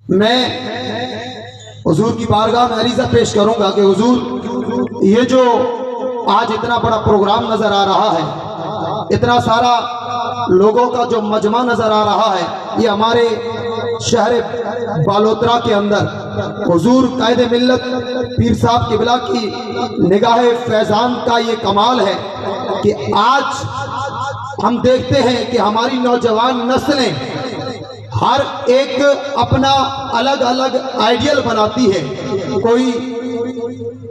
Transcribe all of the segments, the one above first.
میں حضور کی بارگاہ میں عریضہ پیش کروں گا کہ حضور یہ جو آج اتنا بڑا پروگرام نظر آ رہا ہے، اتنا سارا لوگوں کا جو مجمع نظر آ رہا ہے، یہ ہمارے شہر بالوترا کے اندر حضور قائد ملت پیر صاحب قبلہ کی نگاہ فیضان کا یہ کمال ہے کہ آج ہم دیکھتے ہیں کہ ہماری نوجوان نسلیں ہر ایک اپنا الگ الگ آئیڈیل بناتی ہے، کوئی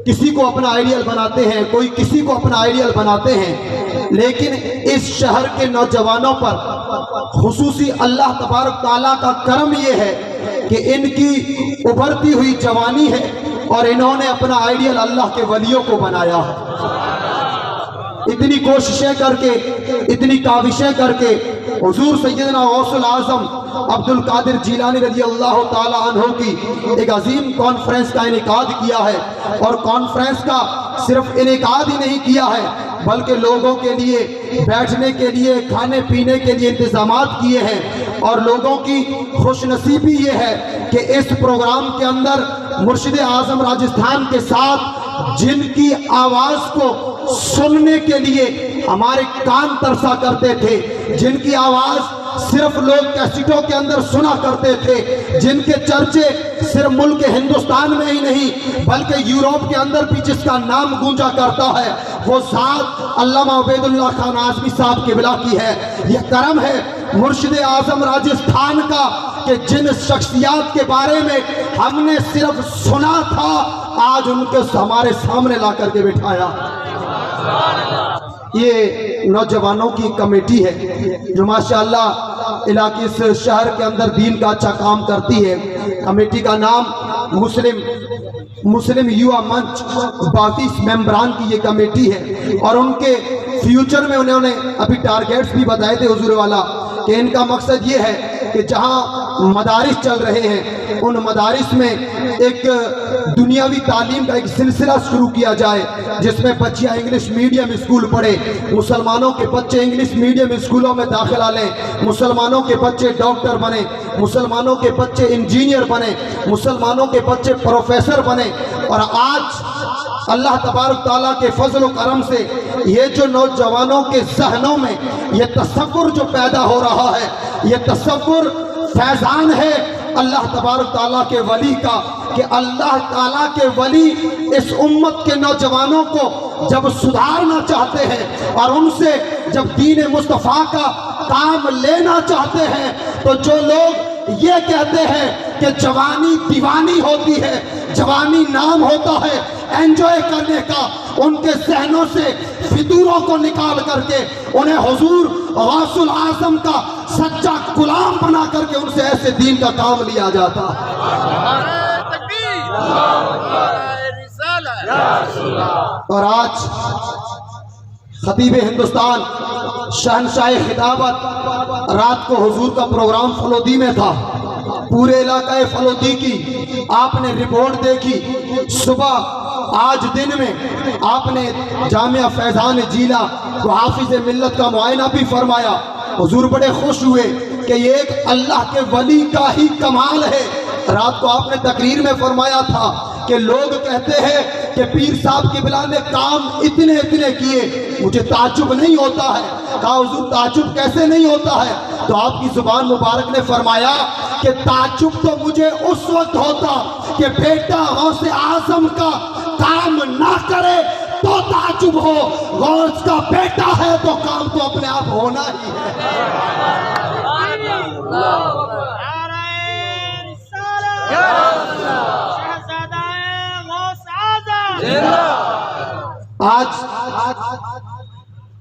کسی کو اپنا آئیڈیل بناتے ہیں، کوئی کسی کو اپنا آئیڈیل بناتے ہیں، لیکن اس شہر کے نوجوانوں پر خصوصی اللہ تبارک تعالیٰ کا کرم یہ ہے کہ ان کی ابھرتی ہوئی جوانی ہے اور انہوں نے اپنا آئیڈیل اللہ کے ولیوں کو بنایا ہے۔ اتنی کوششیں کر کے، اتنی کاوشیں کر کے حضور سیدنا غوث العظم عبد القادر جیلانی رضی اللہ تعالی عنہ کی ایک عظیم کانفرنس کا انعقاد کیا ہے، اور کانفرنس کا صرف انعقاد ہی نہیں کیا ہے بلکہ لوگوں کے لیے بیٹھنے کے لیے، کھانے پینے کے لیے انتظامات کیے ہیں۔ اور لوگوں کی خوش نصیبی یہ ہے کہ اس پروگرام کے اندر مرشد اعظم راجستھان کے ساتھ جن کی آواز کو سننے کے لیے ہمارے کان ترسا کرتے تھے، جن کی آواز صرف لوگ کیسٹوں کے اندر سنا کرتے تھے، جن کے چرچے صرف ملک ہندوستان میں ہی نہیں بلکہ یوروپ کے اندر بھی جس کا نام گونجا کرتا ہے، وہ ذات علامہ عبید اللہ خان اعظمی صاحب قبلہ کی ہے۔ یہ کرم ہے مرشد اعظم راجستھان کا کہ جن شخصیات کے بارے میں ہم نے صرف سنا تھا، آج ان کو ہمارے سامنے لا کر کے بٹھایا۔ یہ نوجوانوں کی کمیٹی ہے جو ماشاءاللہ علاقے اس شہر کے اندر دین کا اچھا کام کرتی ہے۔ کمیٹی کا نام مسلم یووا منچ، 22 ممبران کی یہ کمیٹی ہے، اور ان کے فیوچر میں انہوں نے ابھی ٹارگیٹس بھی بتائے تھے حضور والا کہ ان کا مقصد یہ ہے کہ جہاں مدارس چل رہے ہیں ان مدارس میں ایک دنیاوی تعلیم کا ایک سلسلہ شروع کیا جائے جس میں بچیاں انگلش میڈیم اسکول پڑھیں، مسلمانوں کے بچے انگلش میڈیم اسکولوں میں داخلہ لیں، مسلمانوں کے بچے ڈاکٹر بنیں، مسلمانوں کے بچے انجینئر بنیں، مسلمانوں کے بچے پروفیسر بنیں۔ اور آج اللہ تبارک تعالیٰ کے فضل و کرم سے یہ جو نوجوانوں کے ذہنوں میں یہ تصور جو پیدا ہو رہا ہے، یہ تصور فیضان ہے اللہ تبارک تعالیٰ کے ولی کا کہ اللہ تعالیٰ کے ولی اس امت کے نوجوانوں کو جب سدھارنا چاہتے ہیں اور ان سے جب دین مصطفیٰ کا کام لینا چاہتے ہیں تو جو لوگ یہ کہتے ہیں کہ جوانی دیوانی ہوتی ہے، جوانی نام ہوتا ہے انجوائے کرنے کا، ان کے ذہنوں سے فطوروں کو نکال کر کے انہیں حضور غوث العظم کا سچا غلام بنا کر کے ان سے ایسے دین کا کام لیا جاتا۔ اور آج خطیب ہندوستان شہنشاہ خطابت رات کو حضور کا پروگرام فلودی میں تھا، پورے علاقہ فلودی کی آپ نے رپورٹ دیکھی۔ صبح آج دن میں آپ نے جامعہ فیضان جیلہ و حافظ ملت کا معائنہ بھی فرمایا۔ حضور بڑے خوش ہوئے کہ یہ ایک اللہ کے ولی کا ہی کمال ہے۔ رات کو آپ نے تقریر میں فرمایا تھا کہ لوگ کہتے ہیں کہ پیر صاحب قبلہ نے کام اتنے کیے، مجھے تعجب نہیں ہوتا ہے۔ کہا حضور تعجب کیسے نہیں ہوتا ہے؟ تو آپ کی زبان مبارک نے فرمایا کہ تعجب تو مجھے اس وقت ہوتا کہ بیٹا غوث اعظم کا کام نہ کرے تو تعجب ہو، غوث کا بیٹا ہے تو کام تو اپنے آپ ہونا ہی ہے۔ آج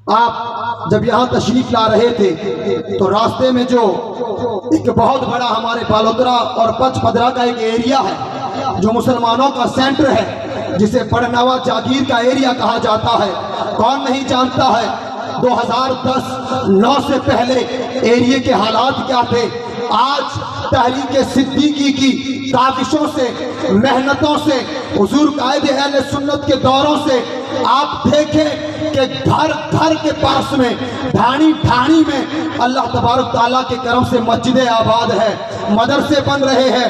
آپ جب یہاں تشریف لا رہے تھے تو راستے میں جو ایک بہت بڑا ہمارے بالوترا اور پچ پدرا کا ایک ایریا ہے جو مسلمانوں کا سینٹر ہے، جسے بڑنوا جاگیر کا ایریا کہا جاتا ہے، کون نہیں جانتا ہے 2010-9 سے پہلے ایریے کے حالات کیا تھے۔ آج تحریک صدیقی کی کاوشوں سے، محنتوں سے، حضور قائد اہل سنت کے دوروں سے آپ دیکھیں کہ گھر گھر کے پاس میں، ڈھانی ڈھانی میں اللہ تبارک تعالیٰ کے کرم سے مسجدیں آباد ہے، مدرسے بن رہے ہیں،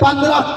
15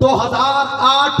2008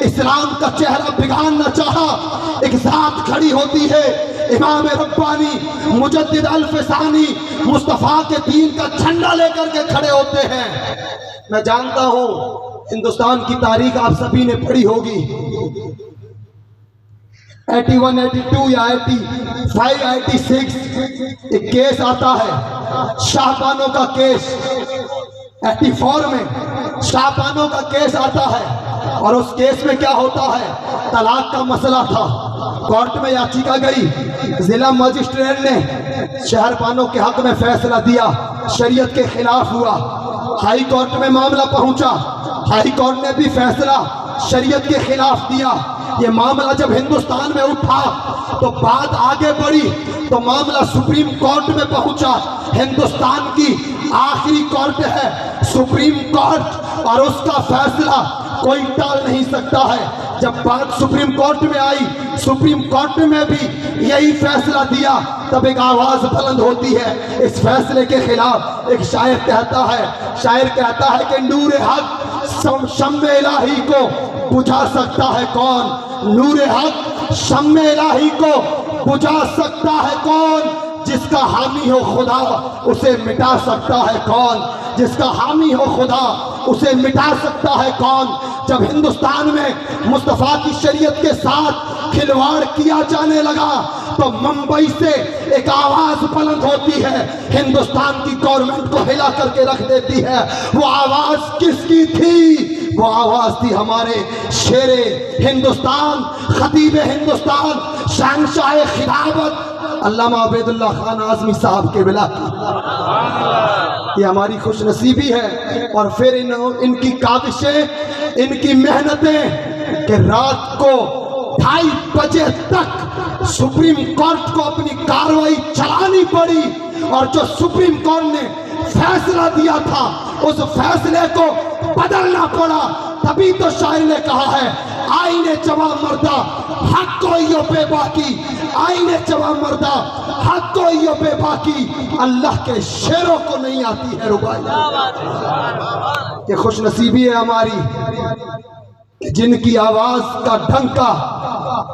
اسلام کا چہرہ بگاڑنا چاہا، ایک ذات کھڑی ہوتی ہے، امام ربانی مجدد الفسانی مصطفیٰ کے دین کا جھنڈا لے کر کے کھڑے ہوتے ہیں۔ میں جانتا ہوں ہندوستان کی تاریخ آپ سبھی نے پڑھی ہوگی، 81 82 یا 85 86 ایک کیس آتا ہے شاہ بانو کا کیس، 84 میں شاہ بانو کا کیس آتا ہے، اور اس کیس میں کیا ہوتا ہے، طلاق کا مسئلہ تھا، کورٹ میں یاچیکا گئی، ضلع مجسٹریٹ نے شہر بانو کے حق میں فیصلہ دیا، شریعت کے خلاف ہوا، ہائی کورٹ میں معاملہ پہنچا، ہائی کورٹ نے بھی فیصلہ شریعت کے خلاف دیا۔ یہ معاملہ جب ہندوستان میں اٹھا تو بات آگے بڑھی تو معاملہ سپریم کورٹ میں پہنچا۔ ہندوستان کی آخری کورٹ ہے سپریم کورٹ، اور اس کا فیصلہ کوئی ٹال نہیں سکتا ہے۔ جب بات سپریم کورٹ میں آئی، سپریم کورٹ میں بھی یہی فیصلہ دیا، تب ایک آواز بلند ہوتی ہے اس فیصلے کے خلاف۔ ایک شاعر کہتا ہے کہ نور حق شمع الہی کو بجھا سکتا ہے کون، نور حق شمع الہی کو بجھا سکتا ہے کون، جس کا حامی ہو خدا اسے مٹا سکتا ہے کون، جس کا حامی ہو خدا اسے مٹا سکتا ہے کون۔ جب ہندوستان میں مصطفیٰ کی شریعت کے ساتھ کھلواڑ کیا جانے لگا تو ممبئی سے ایک آواز بلند ہوتی ہے، ہندوستان کی گورنمنٹ کو ہلا کر کے رکھ دیتی ہے۔ وہ آواز کس کی تھی؟ وہ آواز تھی ہمارے شیر ہندوستان، خطیب ہندوستان، شہنشاہ خلافت علامہ عبید اللہ خان اعظمی صاحب کے بلا کی۔ یہ ہماری خوش نصیبی ہے، اور پھر ان کی کاوشیں، ان کی محنتیں کہ رات کو 2:30 بجے تک سپریم کورٹ کو اپنی کارروائی چلانی پڑی، اور جو سپریم کورٹ نے فیصلہ دیا تھا اس فیصلے کو بدلنا پڑا۔ تبھی تو شاعر نے کہا ہے آئین جوان مردہ حق کو ایو بے باقی، آئین جوان مردہ حق کو ایو بے باقی، اللہ کے شیروں کو نہیں آتی ہے ربائی۔ یہ خوش نصیبی ہے ہماری جن کی آواز کا ڈھنکا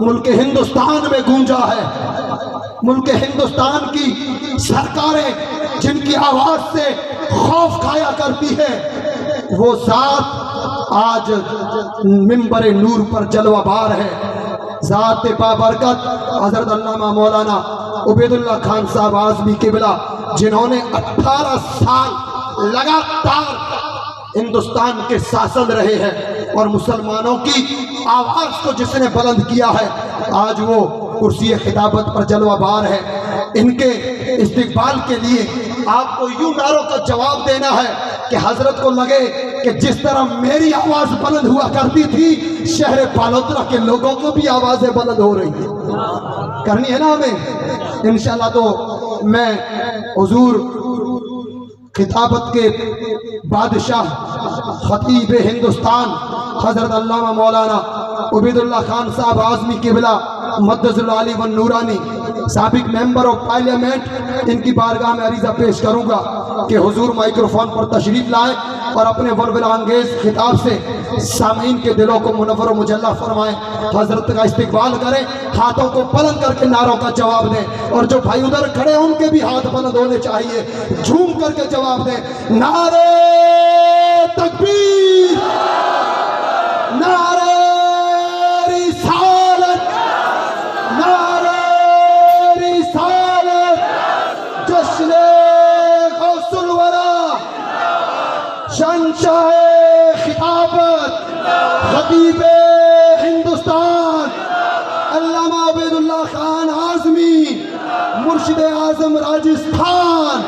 ملک ہندوستان میں گونجا ہے، ملک ہندوستان کی سرکاریں جن کی آواز سے خوف کھایا کرتی ہے، وہ ذات آج منبر نور پر جلوہ بار ہے۔ ذات بابرکت حضرت علامہ مولانا عبید اللہ خان صاحب اعظمی قبلہ، جنہوں نے 18 سال لگاتار ہندوستان کے ساسن رہے ہیں، اور مسلمانوں کی آواز کو جس نے بلند کیا ہے آج وہ کرسی خطابت پر جلوہ بار ہے۔ ان کے استقبال کے لیے آپ کو یوں نعروں کا جواب دینا ہے کہ حضرت کو لگے کہ جس طرح میری آواز بلند ہوا کرتی تھی، شہر پالوترا کے لوگوں کو بھی آوازیں بلند ہو رہی ہیں، کرنی ہے نا ہمیں انشاءاللہ۔ تو میں حضور خطابت کے بادشاہ خطیب ہندوستان حضرت علامہ مولانا عبید اللہ خان صاحب اعظمی قبلہ مدظ العالی و نورانی، سابق ممبر آف پارلیمنٹ، ان کی بارگاہ میں عریضہ پیش کروں گا کہ حضور مائکروفون پر تشریف لائیں اور اپنے ولولہ انگیز خطاب سے سامعین کے دلوں کو منور و مجلہ فرمائیں، حضرت کا استقبال کریں، ہاتھوں کو بلند کر کے نعروں کا جواب دیں، اور جو بھائی ادھر کھڑے ہیں ان کے بھی ہاتھ بلند ہونے چاہیے، جھوم کر کے جواب دیں۔ نعرہ تکبیر، نعرہ رسالت، نعرہ رسالت، جشن غوث الورا، شہنشاہ خطابت، خطیب ہندوستان علامہ عبید اللہ خان اعظمی، مرشد اعظم راجستھان،